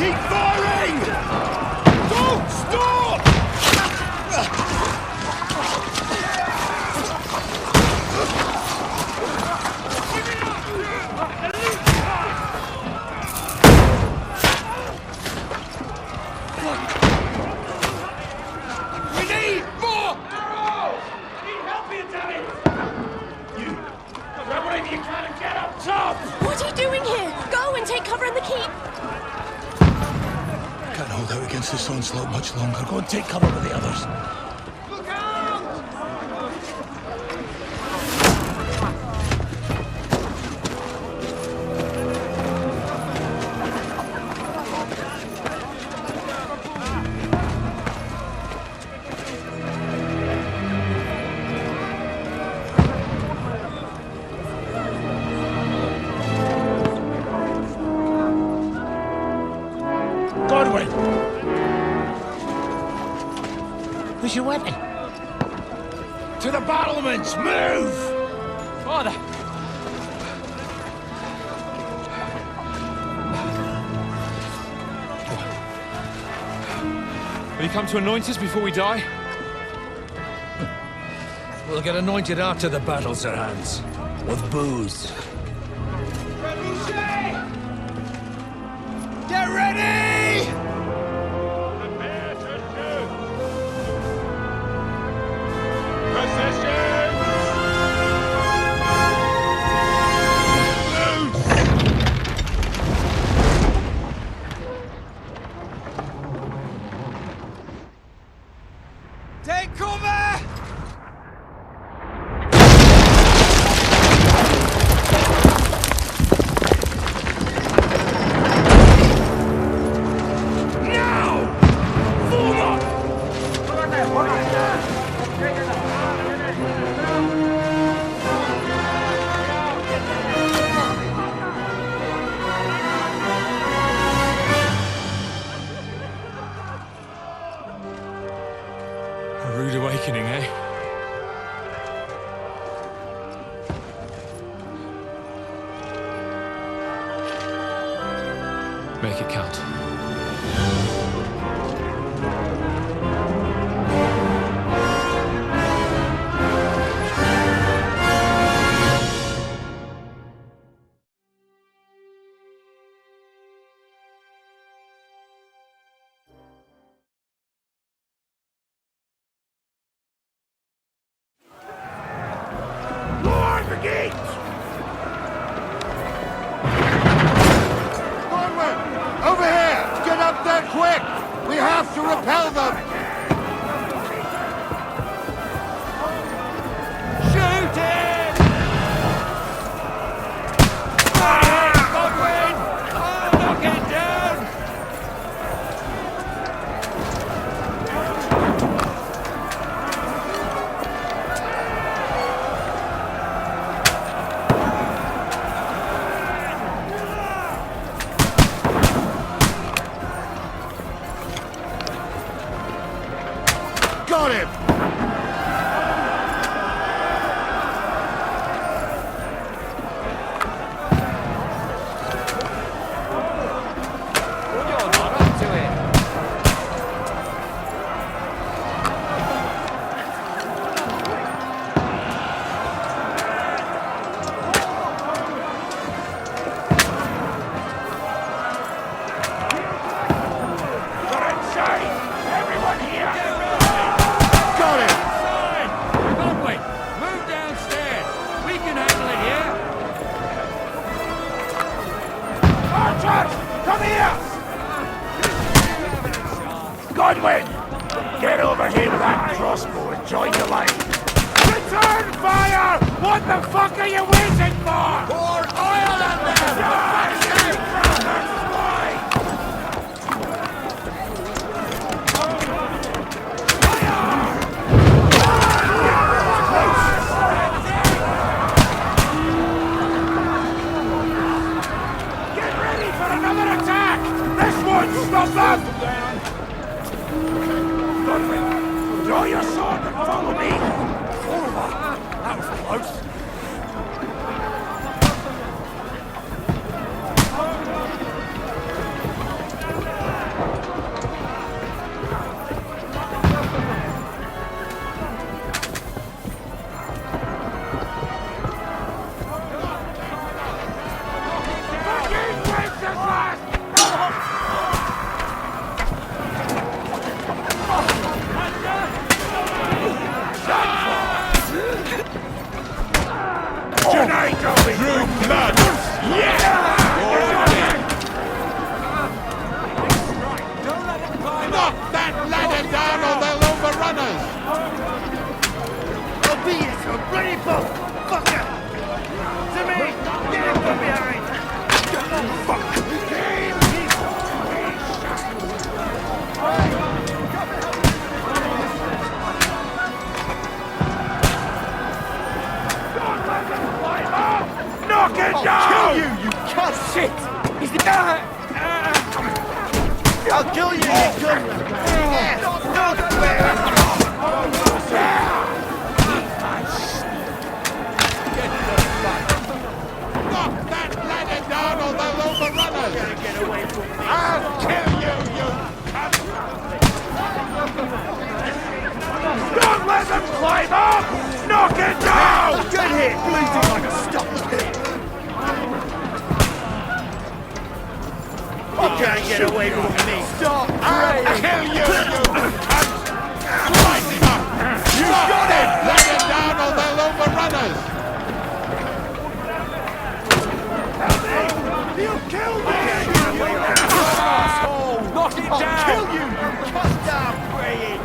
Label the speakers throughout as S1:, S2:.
S1: Keep firing! Don't stop! We need more arrows! Need help here, damn it! You, grab whatever you can and get up top!
S2: What are you doing here? Go and take cover in the keep!
S1: Can't hold out against this onslaught much longer. Go and take cover with the others. Look out!
S3: Where's your weapon?
S1: To the battlements! Move!
S3: Father!
S4: Will you come to anoint us before we die?
S3: We'll get anointed after the battle, Sir Hans. With booze.
S1: Get ready!
S5: Prepare to shoot! Position!
S1: Take cover!
S4: A rude awakening, eh? Make it count.
S5: Lord the gate!
S1: Onward! Over here! Get up there quick! We have to repel them! Shoot it! Godwin! Knock it down! Got him!
S5: You're inside! Everyone here!
S1: Got him!
S3: Godwin, move downstairs. We can handle it here.
S5: Archers! Come here! Godwin! Get over here with that crossbow and join the line! Return fire! What the fuck are you waiting for?
S1: Pour oil on them!
S5: Get ready for another attack! This one! Stop them! Godwin, draw your sword and follow me! That was close!
S6: I'll kill you, you gun!
S5: Knock that ladder down or they'll overrun us!
S6: Get away from me!
S5: I'll kill you, you cunt! Don't let them climb up! Knock it down!
S6: Good hit! Bleeding like a stop pig! You can't get away from me! Stop
S5: I'll
S6: praying!
S5: kill you, you cunt! Light him up! You got it! Let it down or they'll overrun us!
S6: He'll kill me! Get away from me! Asshole!
S3: Knock it
S6: I'll
S3: down!
S6: kill you! Stop praying!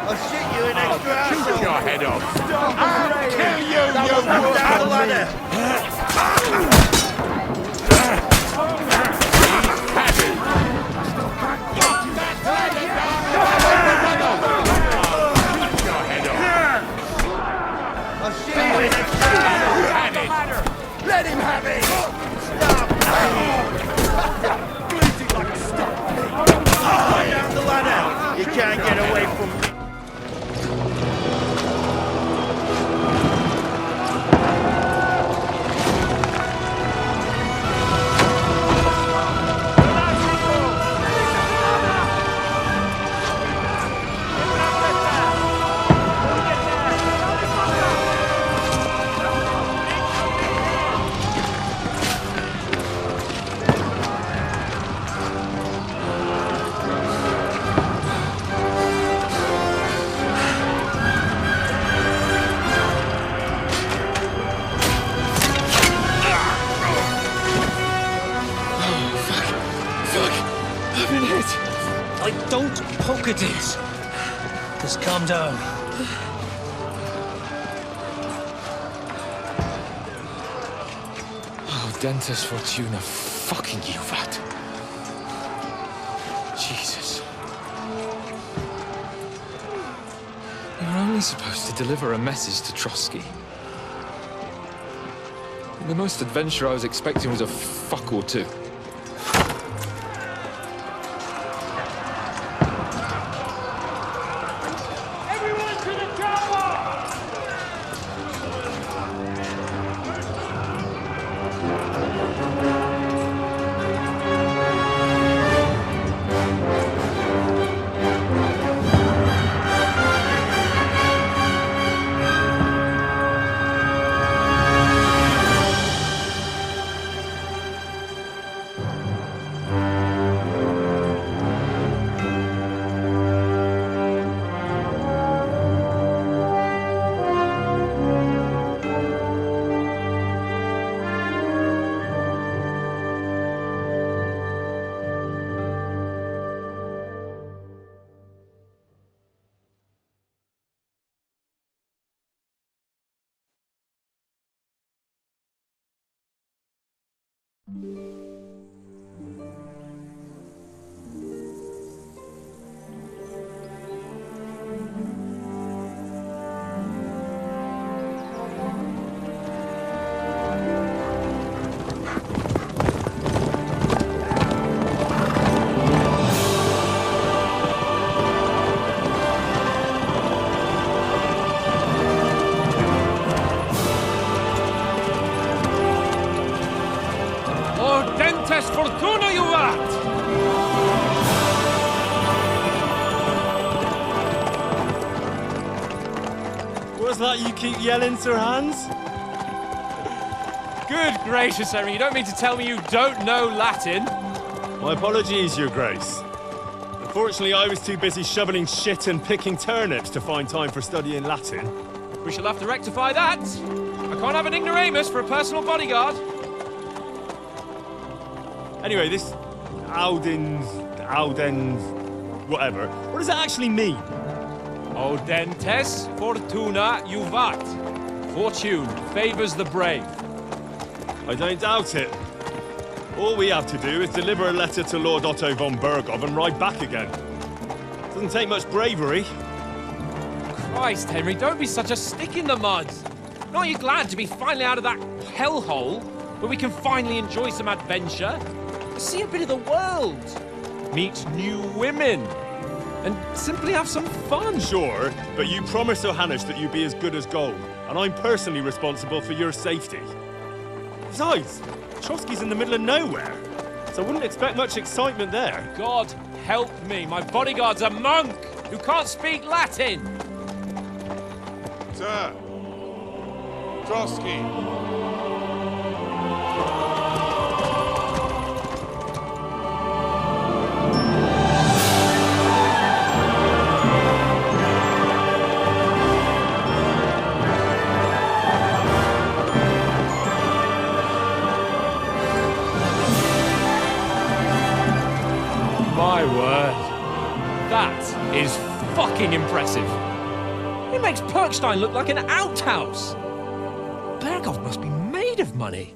S6: I'll shoot you an extra
S5: Shoot
S6: asshole!
S5: your head off!
S6: Stop
S5: I'll
S6: praying!
S5: kill you,
S6: That
S5: you
S6: was down the
S5: cunt!
S6: ladder! I'll shoot you an extra asshole! Let him have it! Stop praying! Bleeding like a stop pig! Down the ladder! You can't get away from me!
S7: Don't poke at it. Just calm down.
S4: Oh, Dentes Fortuna, fucking you, that. Jesus. You're only supposed to deliver a message to Trotsky. The most adventure I was expecting was a fuck or two.
S3: Fortuna, you rat!
S8: What's that you keep yelling, Sir Hans?
S3: Good gracious, Henry, you don't mean to tell me you don't know Latin?
S8: My apologies, Your Grace. Unfortunately, I was too busy shoveling shit and picking turnips to find time for studying Latin.
S3: We shall have to rectify that. I can't have an ignoramus for a personal bodyguard.
S8: Anyway, this Audens, whatever. What does that actually mean?
S3: Audentes Fortuna Juvat. Fortune favors the brave.
S8: I don't doubt it. All we have to do is deliver a letter to Lord Otto von Bergov and ride back again. Doesn't take much bravery.
S3: Christ, Henry, don't be such a stick in the mud. Aren't you glad to be finally out of that
S9: hellhole where we can finally enjoy some adventure, see a bit of the world, meet new women, and simply have some fun.
S8: Sure, but you promised Johannes that you'd be as good as gold, and I'm personally responsible for your safety. Besides, Trotsky's in the middle of nowhere, so I wouldn't expect much excitement there.
S9: God help me, my bodyguard's a monk who can't speak Latin.
S6: Sir! Trotsky!
S9: My word. That is fucking impressive. It makes Perkstein look like an outhouse. Berghoff must be made of money.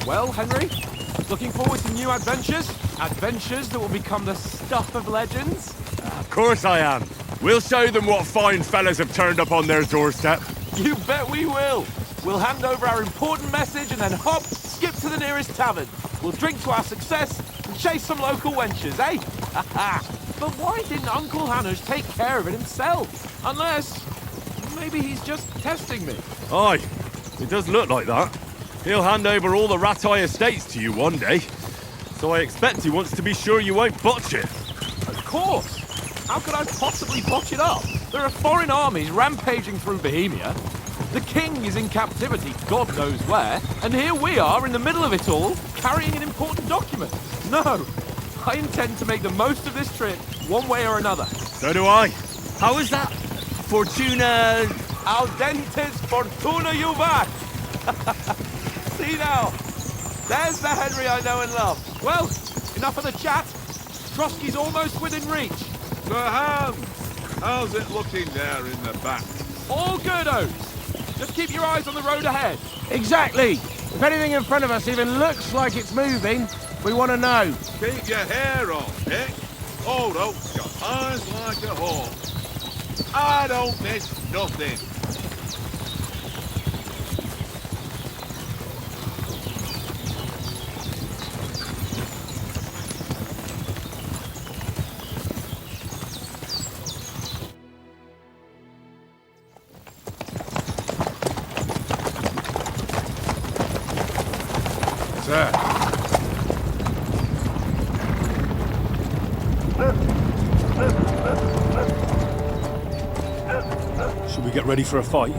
S3: Well, Henry, looking forward to new adventures? Adventures that will become the stuff of legends?
S8: Of course I am. We'll show them what fine fellas have turned up on their doorstep.
S3: You bet we will. We'll hand over our important message and then hop, skip to the nearest tavern. We'll drink to our success and chase some local wenches, eh? But why didn't Uncle Hanush take care of it himself? Unless, maybe he's just testing me.
S8: Aye, it does look like that. He'll hand over all the Ratai estates to you one day. So I expect he wants to be sure you won't botch it.
S3: Of course. How could I possibly botch it up? There are foreign armies rampaging through Bohemia. The king is in captivity, God knows where. And here we are in the middle of it all, carrying an important document. No, I intend to make the most of this trip, one way or another.
S8: So do I. How is that? Fortuna...
S3: Audentes fortuna juvat! See now, there's the Henry I know and love. Well, enough of the chat. Trotsky's almost within reach.
S6: Sir Hans! How's it looking there in the back?
S3: All good, Oates. Just keep your eyes on the road ahead.
S10: Exactly. If anything in front of us even looks like it's moving, we want to know.
S6: Keep your hair on, Dick. Old Oak's got eyes like a hawk. I don't miss nothing. Sir.
S8: Should we get ready for a fight?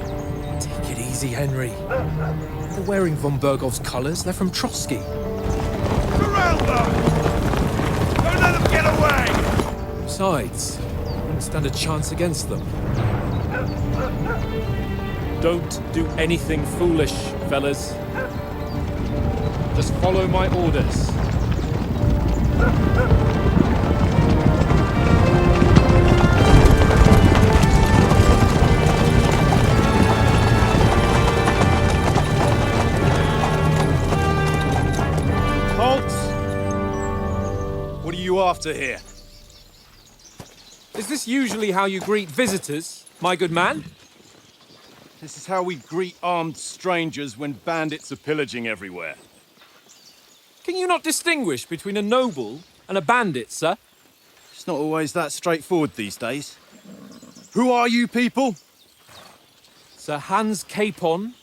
S4: Take it easy, Henry. They're wearing von Berghoff's colours. They're from Trotsky.
S6: Surround them! Don't let them get away!
S4: Besides, wouldn't stand a chance against them.
S9: Don't do anything foolish, fellas. Just follow my orders.
S5: Halt! What are you after here?
S9: Is this usually how you greet visitors, my good man?
S5: This is how we greet armed strangers when bandits are pillaging everywhere.
S9: Can you not distinguish between a noble and a bandit, sir?
S5: It's not always that straightforward these days. Who are you people?
S9: Sir Hans Capon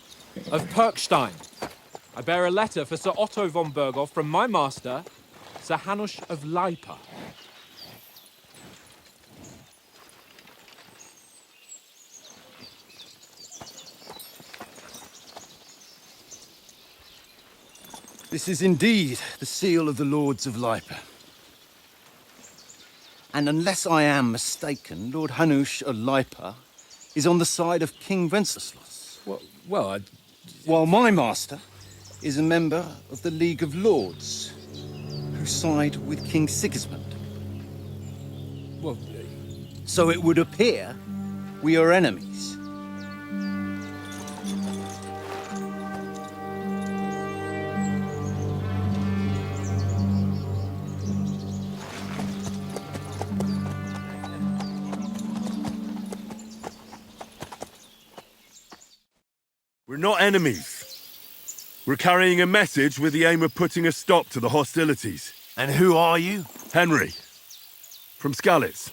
S9: of Perkstein. I bear a letter for Sir Otto von Berghoff from my master, Sir Hanush of Lipa.
S5: This is indeed the seal of the Lords of Lipa. And unless I am mistaken, Lord Hanush of Lipa is on the side of King Wenceslas. While my master is a member of the League of Lords,
S6: who side with King Sigismund.
S4: Well,
S6: So it would appear we are enemies.
S5: We're not enemies. We're carrying a message with the aim of putting a stop to the hostilities.
S11: And who are you?
S5: Henry, from Skalitz.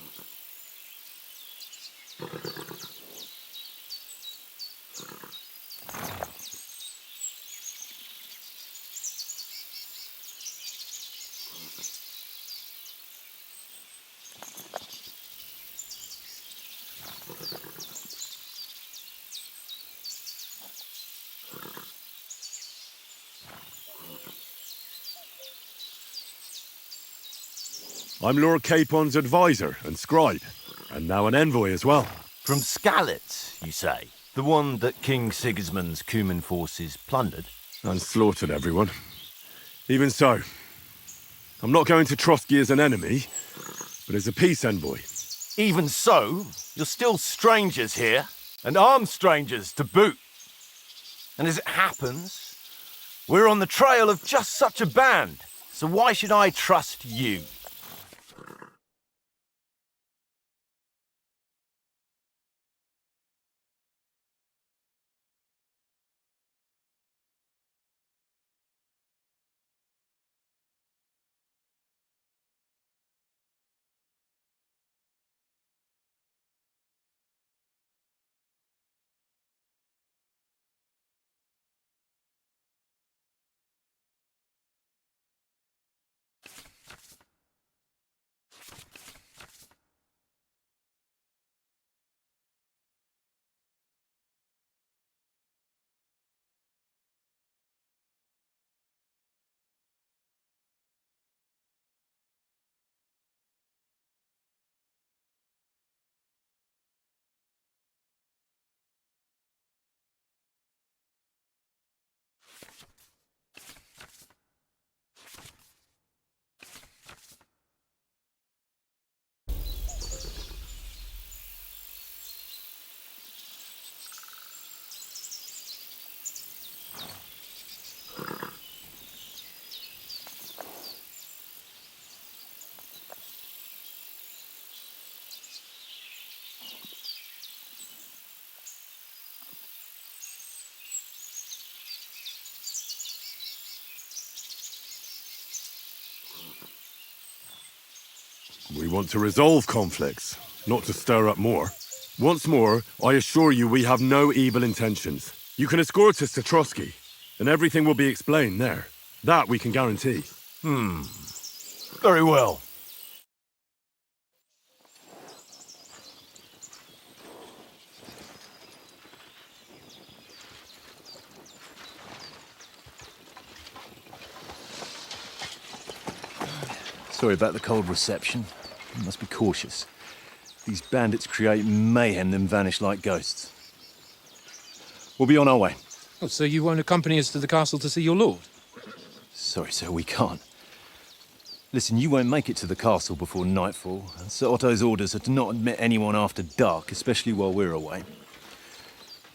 S5: I'm Lord Capon's advisor and scribe, and now an envoy as well.
S11: From Skalitz, you say? The one that King Sigismund's Cuman forces plundered?
S5: And slaughtered everyone. Even so, I'm not going to Trotsky as an enemy, but as a peace envoy.
S11: Even so, you're still strangers here, and armed strangers to boot. And as it happens, we're on the trail of just such a band, so why should I trust you?
S5: We want to resolve conflicts, not to stir up more. Once more, I assure you we have no evil intentions. You can escort us to Trotsky, and everything will be explained there. That we can guarantee.
S11: Very well.
S12: Sorry about the cold reception. You must be cautious. These bandits create mayhem, then vanish like ghosts. We'll be on our way.
S4: oh, so you won't accompany us to the castle to see your lord?
S12: Sorry, sir, we can't. Listen, you won't make it to the castle before nightfall, and Sir Otto's orders are to not admit anyone after dark, especially while we're away.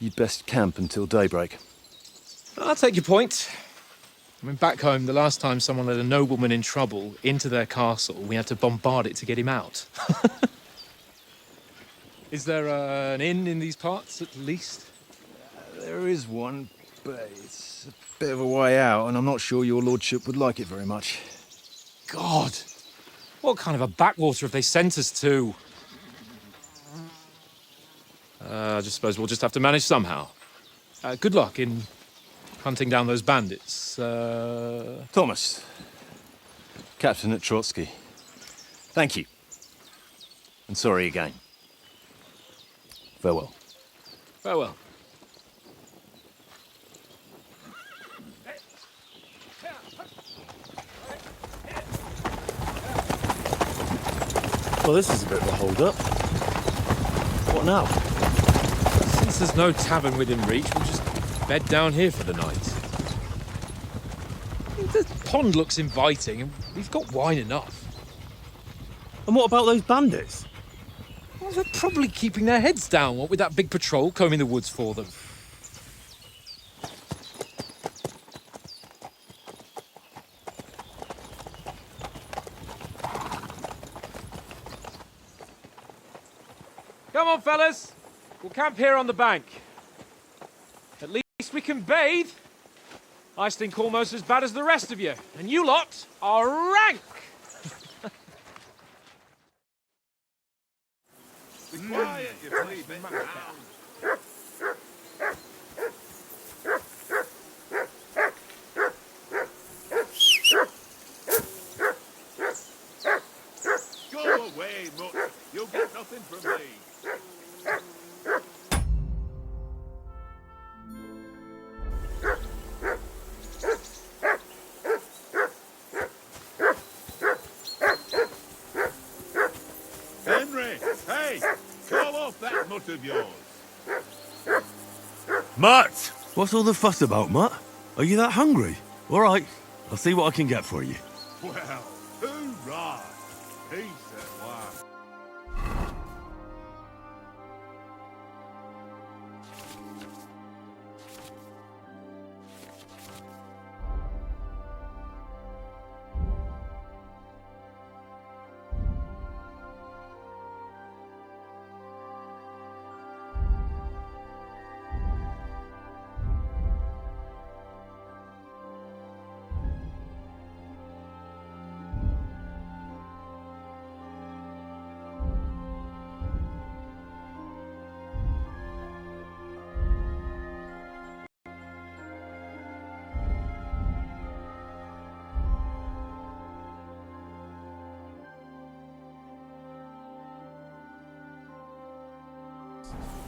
S12: You'd best camp until daybreak.
S4: I'll take your point. I mean, back home, the last time someone let a nobleman in trouble into their castle, we had to bombard it to get him out. Is there an inn in these parts, at least?
S12: There is one, but it's a bit of a way out, and I'm not sure your lordship would like it very much.
S4: God! What kind of a backwater have they sent us to? I just suppose we'll just have to manage somehow. Good luck in hunting down those bandits.
S12: Thomas, captain at Trotsky. Thank you. And sorry again. Farewell.
S4: Farewell.
S8: Well, this is a bit of a hold-up. What now?
S4: Since there's no tavern within reach, we'll just bed down here for the night. There's pond looks inviting, and we've got wine enough.
S6: And what about those bandits?
S4: Well, they're probably keeping their heads down, what with that big patrol combing the woods for them.
S3: Come on, fellas. We'll camp here on the bank. At least we can bathe. I stink almost as bad as the rest of you, and you lot are rank!
S6: Be quiet, you bleeding man. Go away, mutt. You'll get nothing from me. Henry, hey, call off that mutt of yours.
S5: Mutt! What's all the fuss about, Mutt? Are you that hungry? All right, I'll see what I can get for you.
S6: Well, hoorah! Peace at last.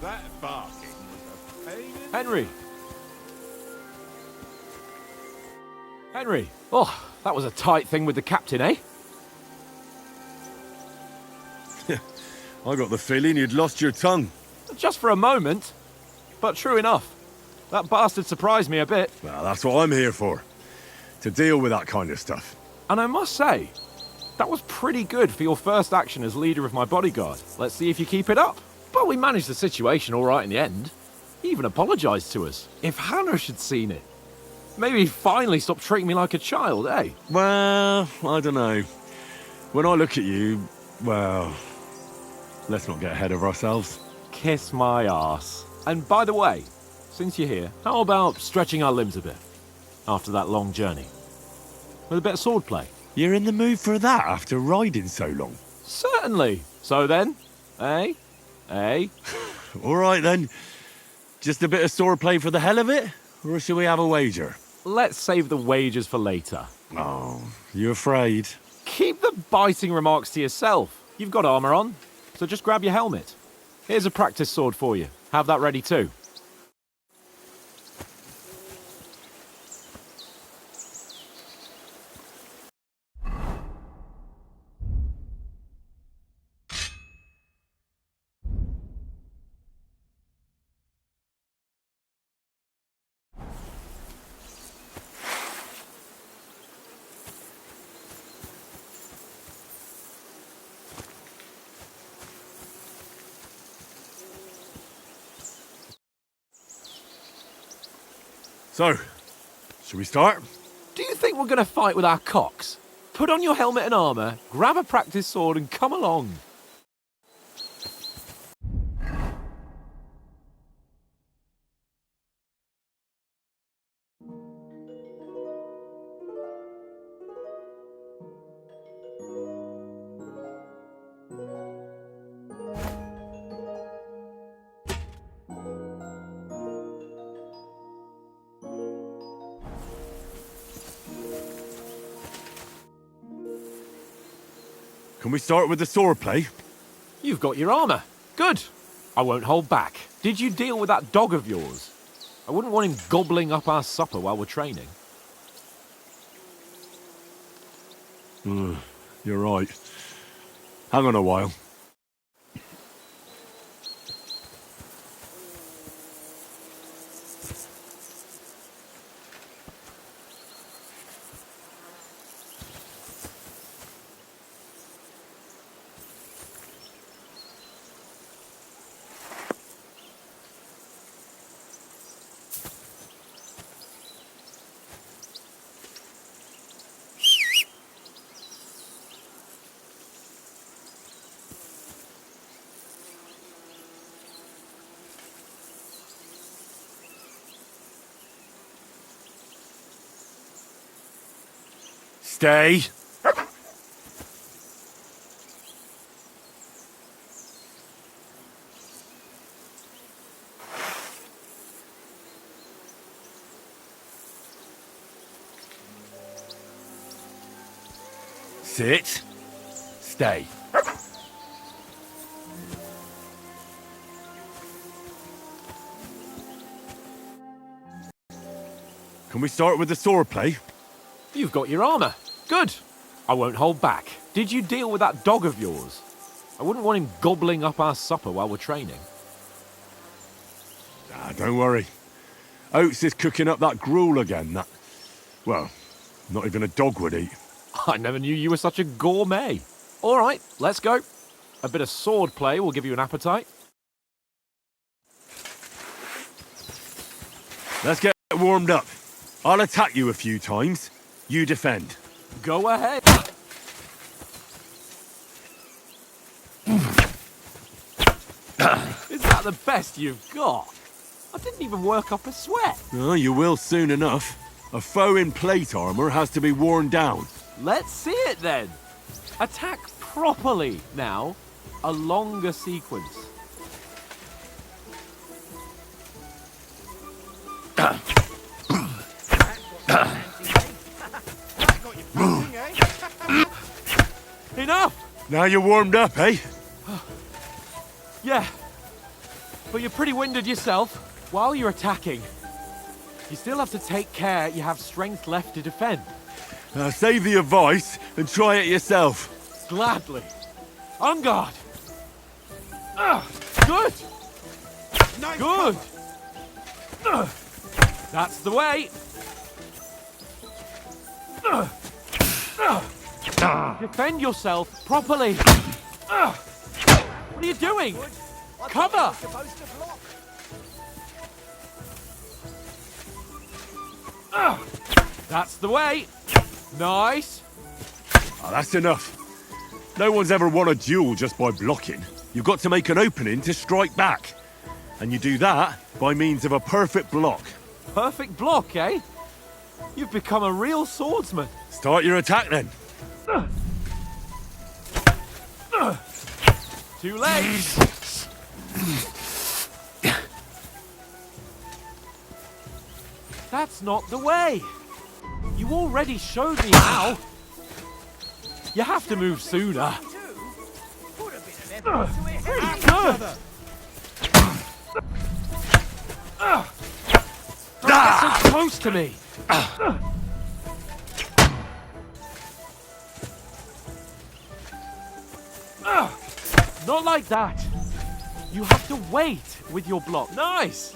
S6: That barking was a pain in
S3: Henry! Henry! Oh, that was a tight thing with the captain, eh?
S5: I got the feeling you'd lost your tongue.
S3: Just for a moment. But true enough. That bastard surprised me a bit.
S5: Well, that's what I'm here for. To deal with that kind of stuff.
S3: And I must say, that was pretty good for your first action as leader of my bodyguard. Let's see if you keep it up. But we managed the situation all right in the end. He even apologised to us. If Hanush had seen it. Maybe he'd finally stop treating me like a child, eh?
S5: Well, I don't know. When I look at you, well, let's not get ahead of ourselves.
S3: Kiss my arse. And by the way, since you're here, how about stretching our limbs a bit? After that long journey. With a bit of swordplay.
S5: You're in the mood for that after riding so long?
S3: Certainly. So then, eh? Eh?
S5: All right then. Just a bit of swordplay for the hell of it? Or shall we have a wager?
S3: Let's save the wagers for later.
S5: Oh, you afraid?
S3: Keep the biting remarks to yourself. You've got armour on, so just grab your helmet. Here's a practice sword for you. Have that ready too.
S5: So, shall we start?
S3: Do you think we're going to fight with our cocks? Put on your helmet and armour, grab a practice sword and come along.
S5: Can we start with the swordplay?
S3: You've got your armour. Good. I won't hold back. Did you deal with that dog of yours? I wouldn't want him gobbling up our supper while we're training.
S5: You're right. Hang on a while. Stay. Sit. Stay. Can we start with the sword play?
S3: You've got your armor. Good. I won't hold back. Did you deal with that dog of yours? I wouldn't want him gobbling up our supper while we're training.
S5: Ah, don't worry. Oates is cooking up that gruel again, that... Well, not even a dog would eat.
S3: I never knew you were such a gourmet. All right, let's go. A bit of sword play will give you an appetite.
S5: Let's get warmed up. I'll attack you a few times. You defend.
S3: Go ahead. Is that the best you've got? I didn't even work up a sweat.
S5: Oh, you will soon enough. A foe in plate armor has to be worn down.
S3: Let's see it then. Attack properly now. A longer sequence. Enough!
S5: Now you're warmed up, eh?
S3: Yeah. But you're pretty winded yourself. While you're attacking, you still have to take care you have strength left to defend.
S5: Save the advice and try it yourself.
S3: Gladly. On guard. Good.
S6: Nice
S3: Good. That's the way. Defend yourself properly. What are you doing? Cover. That's the way. Nice.
S5: Oh, that's enough. No one's ever won a duel just by blocking. You've got to make an opening to strike back. And you do that by means of a perfect block.
S3: Perfect block, eh? You've become a real swordsman.
S5: Start your attack then.
S3: Too late. That's not the way. You already showed me how. You have to move sooner. Pretty good. Don't get so close to me. Not like that. You have to wait with your block. Nice.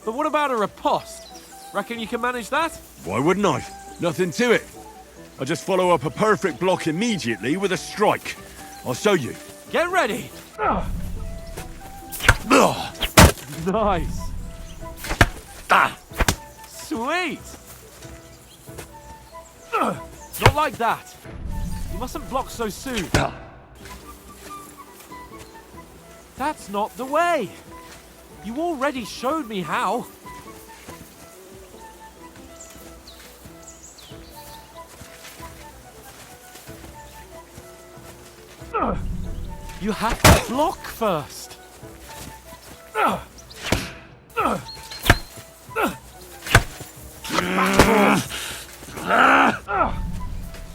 S3: But what about a riposte? Reckon you can manage that?
S5: Why wouldn't I? Nothing to it. I just follow up a perfect block immediately with a strike. I'll show you.
S3: Get ready. Nice. Sweet. Not like that. You mustn't block so soon. That's not the way. You already showed me how. You have to block first.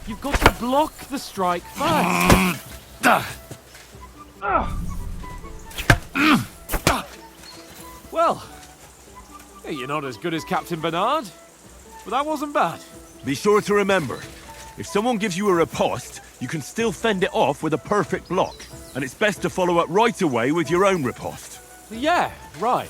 S3: You've got to block the strike first. Well, you're not as good as Captain Bernard, but that wasn't bad.
S5: Be sure to remember, if someone gives you a riposte, you can still fend it off with a perfect block. And it's best to follow up right away with your own riposte.
S3: Yeah, right.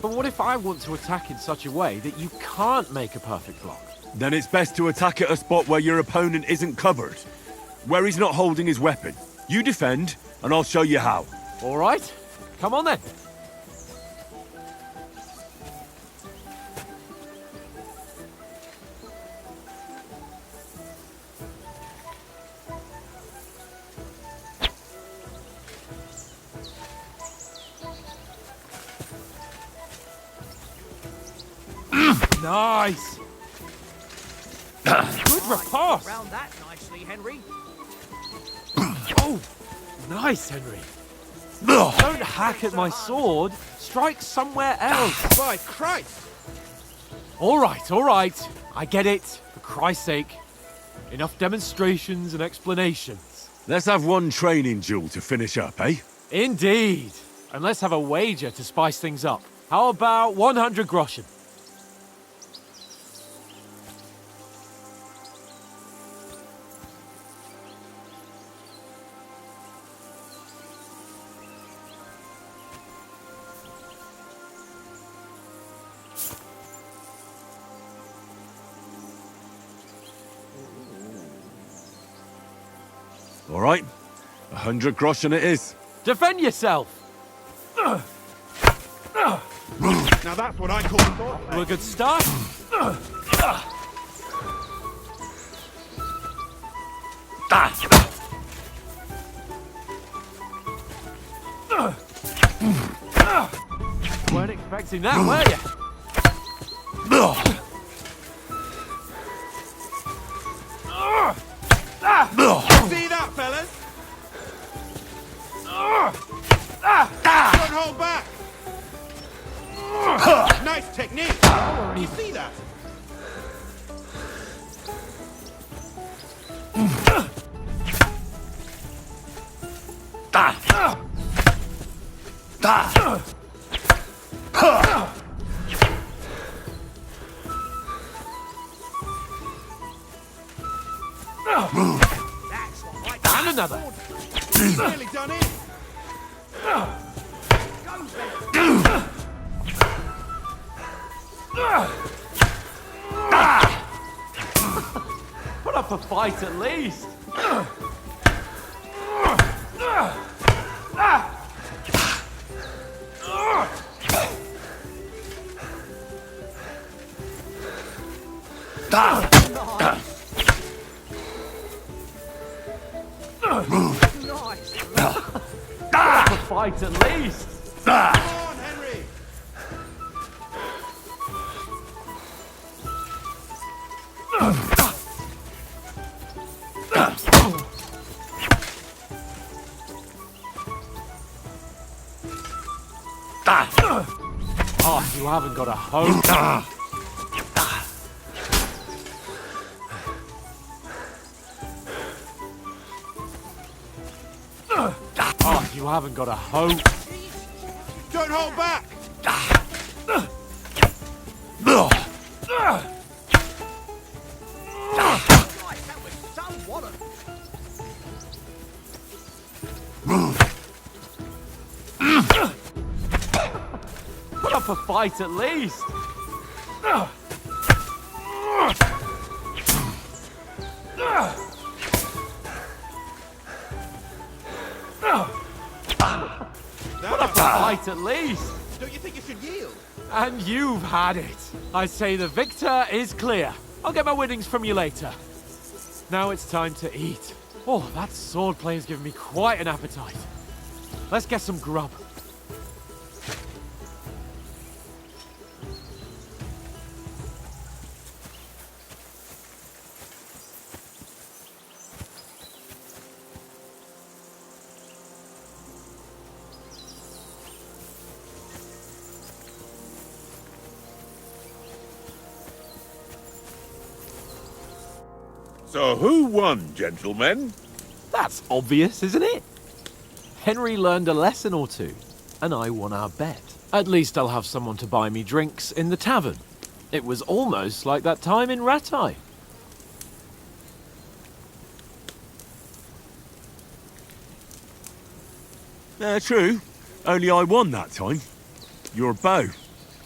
S3: But what if I want to attack in such a way that you can't make a perfect block?
S5: Then it's best to attack at a spot where your opponent isn't covered. Where he's not holding his weapon. You defend, and I'll show you how.
S3: All right. Come on then. Nice. Good repast!
S7: Round that nicely, Henry.
S3: Oh, nice, Henry. Don't hack at my sword. Strike somewhere else.
S10: By Christ!
S3: All right. I get it. For Christ's sake. Enough demonstrations and explanations.
S5: Let's have one training duel to finish up, eh?
S3: Indeed. And let's have a wager to spice things up. How about 100 groschen?
S5: All right, 100 groschen it is.
S3: Defend yourself!
S6: Now that's what I call
S3: A good start. Weren't expecting that, were you?
S6: See that, fellas? Don't hold back! Nice technique! You see that?
S3: And another.
S6: Nearly done it!
S3: Put up a fight at least. Put up a fight at least.
S6: Come on, Henry!
S3: Oh, you haven't got a hope. Oh, you haven't got a hope.
S6: Don't hold back!
S3: Put up a fight at least. Put up a fight at least.
S6: Don't you think you should yield?
S3: And you've had it. I say the victor is clear. I'll get my winnings from you later. Now it's time to eat. Oh, that swordplay has given me quite an appetite. Let's get some grub.
S13: So who won, gentlemen?
S3: That's obvious, isn't it? Henry learned a lesson or two, and I won our bet. At least I'll have someone to buy me drinks in the tavern. It was almost like that time in Rattay.
S5: True. Only I won that time. Your bow,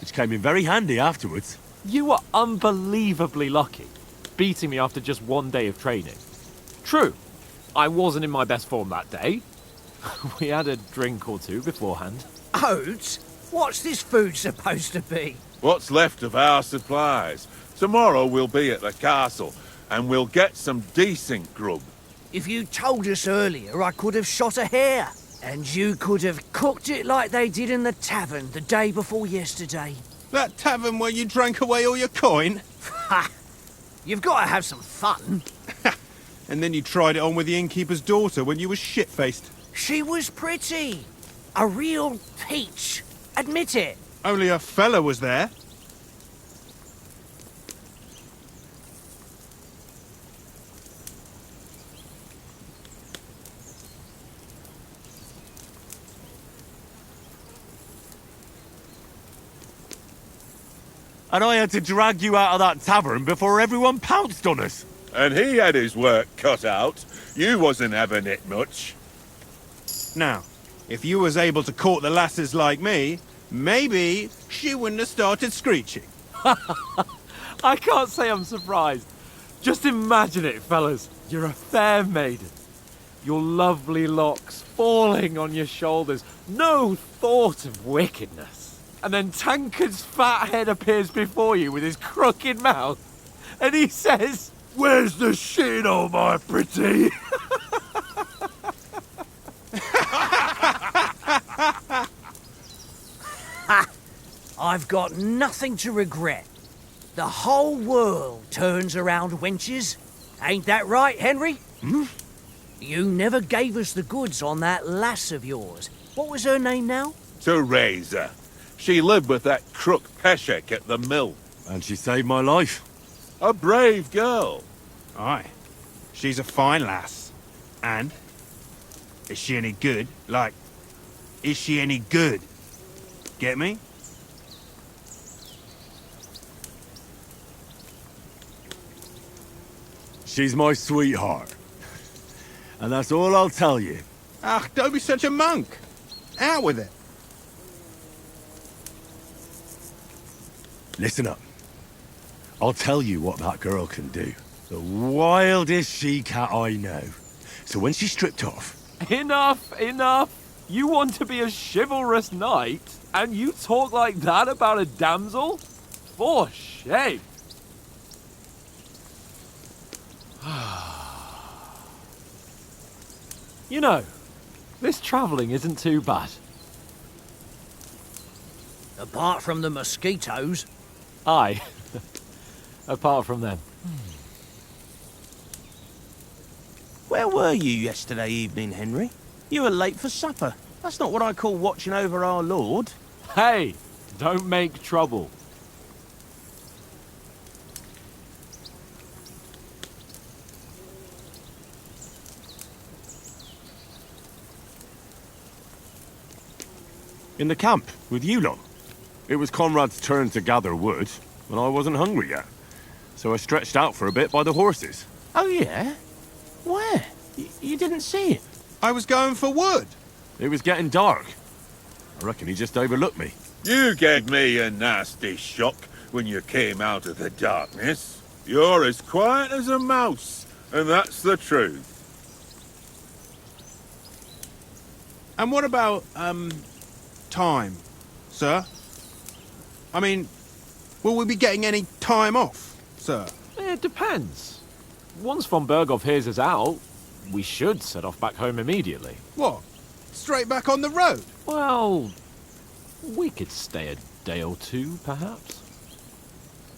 S5: which came in very handy afterwards.
S3: You were unbelievably lucky, beating me after just one day of training. True, I wasn't in my best form that day. We had a drink or two beforehand.
S7: Oates? What's this food supposed to be?
S13: What's left of our supplies. Tomorrow we'll be at the castle, and we'll get some decent grub.
S7: If you told us earlier, I could have shot a hare. And you could have cooked it like they did in the tavern the day before yesterday.
S6: That tavern where you drank away all your coin?
S7: Ha! You've got to have some fun.
S6: And then you tried it on with the innkeeper's daughter when you were shit-faced.
S7: She was pretty. A real peach. Admit it.
S6: Only a fella was there.
S11: And I had to drag you out of that tavern before everyone pounced on us.
S13: And he had his work cut out. You wasn't having it much.
S6: Now, if you was able to court the lasses like me, maybe she wouldn't have started screeching.
S3: I can't say I'm surprised. Just imagine it, fellas. You're a fair maiden. Your lovely locks falling on your shoulders. No thought of wickedness. And then Tankard's fat head appears before you with his crooked mouth. And he says,
S13: "Where's the shit, oh my pretty?"
S7: I've got nothing to regret. The whole world turns around wenches. Ain't that right, Henry?
S6: Hmm?
S7: You never gave us the goods on that lass of yours. What was her name now?
S13: Teresa. She lived with that crook Peshek at the mill.
S5: And she saved my life.
S13: A brave girl.
S6: Aye. She's a fine lass. And? Is she any good? Like, is she any good? Get me?
S5: She's my sweetheart. And that's all I'll tell you.
S6: Ah, don't be such a monk. Out with it.
S5: Listen up. I'll tell you what that girl can do. The wildest she-cat I know. So when she's stripped off...
S3: Enough, enough. You want to be a chivalrous knight, and you talk like that about a damsel? For shame. You know, this travelling isn't too bad.
S7: Apart from the mosquitoes.
S3: Aye. Apart from them.
S14: Where were you yesterday evening, Henry? You were late for supper. That's not what I call watching over our Lord.
S3: Hey, don't make trouble.
S5: In the camp, with you lot. It was Conrad's turn to gather wood, and I wasn't hungry yet. So I stretched out for a bit by the horses.
S14: Oh, yeah? Where? You didn't see it?
S6: I was going for wood.
S5: It was getting dark. I reckon he just overlooked me.
S13: You gave me a nasty shock when you came out of the darkness. You're as quiet as a mouse, and that's the truth.
S6: And what about, time, sir? I mean, will we be getting any time off, sir?
S3: It depends. Once von Berghoff hears us out, we should set off back home immediately.
S6: What? Straight back on the road?
S3: Well, we could stay a day or two, perhaps.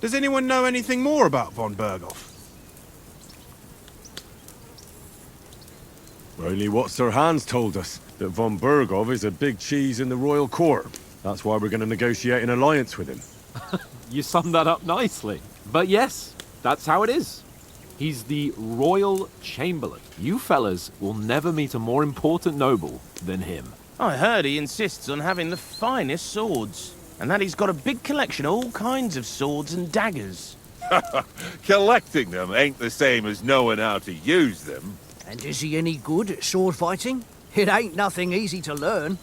S6: Does anyone know anything more about von Berghoff?
S5: Only what Sir Hans told us, that von Berghoff is a big cheese in the royal court. That's why we're going to negotiate an alliance with him.
S3: You summed that up nicely. But yes, that's how it is. He's the Royal Chamberlain. You fellas will never meet a more important noble than him.
S14: I heard he insists on having the finest swords, and that he's got a big collection of all kinds of swords and daggers.
S13: Collecting them ain't the same as knowing how to use them.
S7: And is he any good at sword fighting? It ain't nothing easy to learn.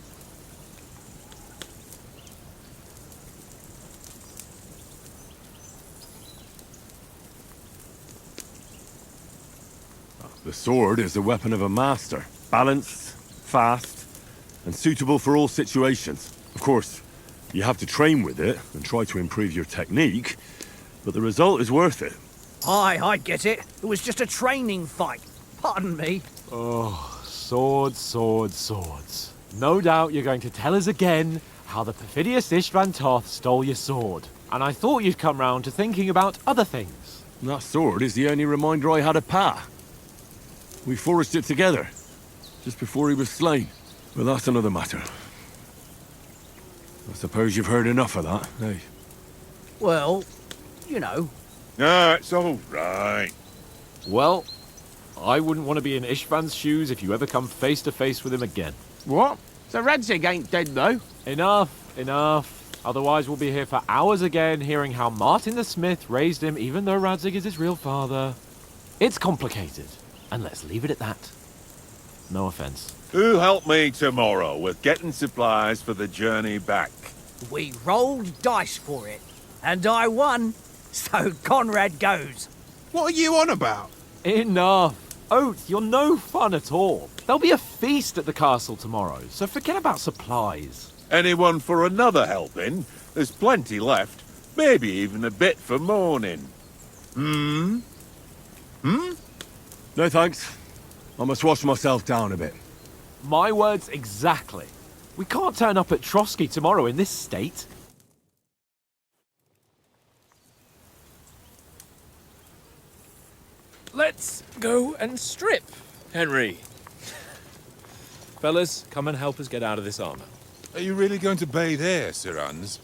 S5: The sword is the weapon of a master. Balanced, fast, and suitable for all situations. Of course, you have to train with it and try to improve your technique, but the result is worth it.
S7: Aye, I get it. It was just a training fight. Pardon me.
S3: Oh, swords, swords, swords. No doubt you're going to tell us again how the perfidious Istvan Toth stole your sword. And I thought you'd come round to thinking about other things.
S5: And that sword is the only reminder I had of Pa. We forged it together, just before he was slain. But that's another matter. I suppose you've heard enough of that, eh?
S7: Well, you know.
S13: No, it's all right.
S3: Well, I wouldn't want to be in Ishvan's shoes if you ever come face to face with him again.
S10: What? So Radzig ain't dead, though?
S3: Enough. Otherwise we'll be here for hours again, hearing how Martin the Smith raised him, even though Radzig is his real father. It's complicated, and let's leave it at that. No offense.
S13: Who helped me tomorrow with getting supplies for the journey back?
S7: We rolled dice for it, and I won, so Conrad goes.
S6: What are you on about?
S3: Enough. Oath, you're no fun at all. There'll be a feast at the castle tomorrow, so forget about supplies.
S13: Anyone for another helping? There's plenty left. Maybe even a bit for morning.
S5: No thanks. I must wash myself down a bit.
S3: My words exactly. We can't turn up at Trotsky tomorrow in this state.
S4: Let's go and strip, Henry. Fellas, come and help us get out of this armor.
S15: Are you really going to bathe here, Sir Hans?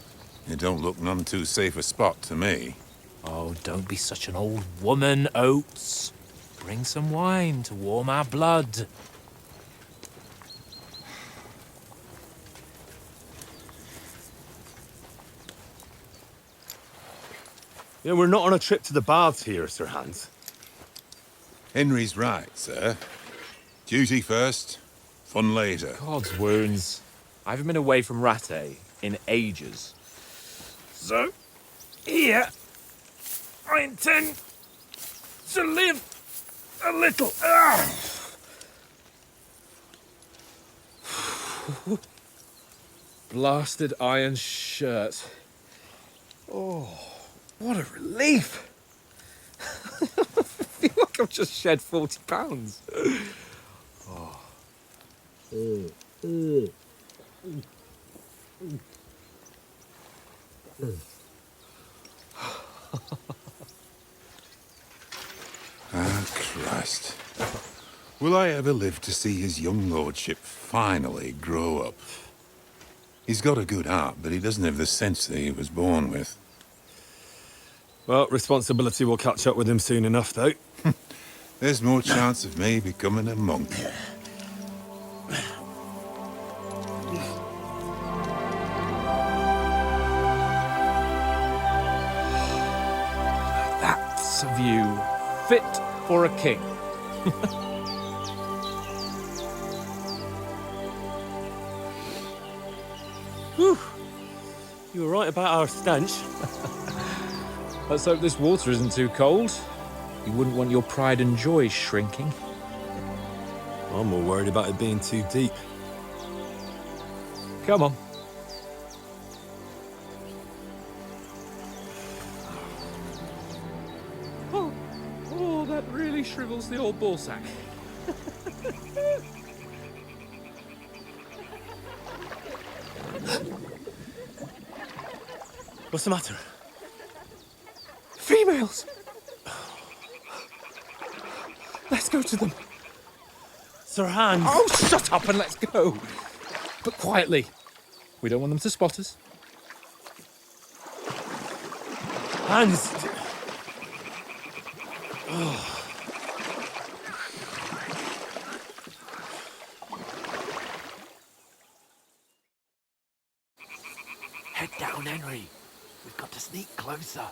S15: It don't look none too safe a spot to me.
S4: Oh, don't be such an old woman, Oates. Bring some wine to warm our blood.
S8: Yeah, we're not on a trip to the baths here, Sir Hans.
S15: Henry's right, sir. Duty first, fun later.
S4: God's wounds. I haven't been away from Rattay in ages. So, here, I intend to live a little. Blasted iron shirt. Oh, what a relief. I feel like I've just shed 40 pounds. Oh.
S15: Ah, Christ. Will I ever live to see his young lordship finally grow up? He's got a good heart, but he doesn't have the sense that he was born with.
S8: Well, responsibility will catch up with him soon enough, though.
S15: There's more chance of me becoming a monk.
S4: That's a view fit for a king.
S8: Whew. You were right about our stench.
S4: Let's hope this water isn't too cold. You wouldn't want your pride and joy shrinking.
S8: I'm more worried about it being too deep.
S4: Come on. Oh, that really shrivels the old ballsack.
S8: What's the matter?
S4: Females! Let's go to them.
S8: Sir Hans!
S4: Oh, shut up and let's go. But quietly. We don't want them to spot us.
S8: Hans! Oh.
S3: Head down, Henry. We've got to sneak closer.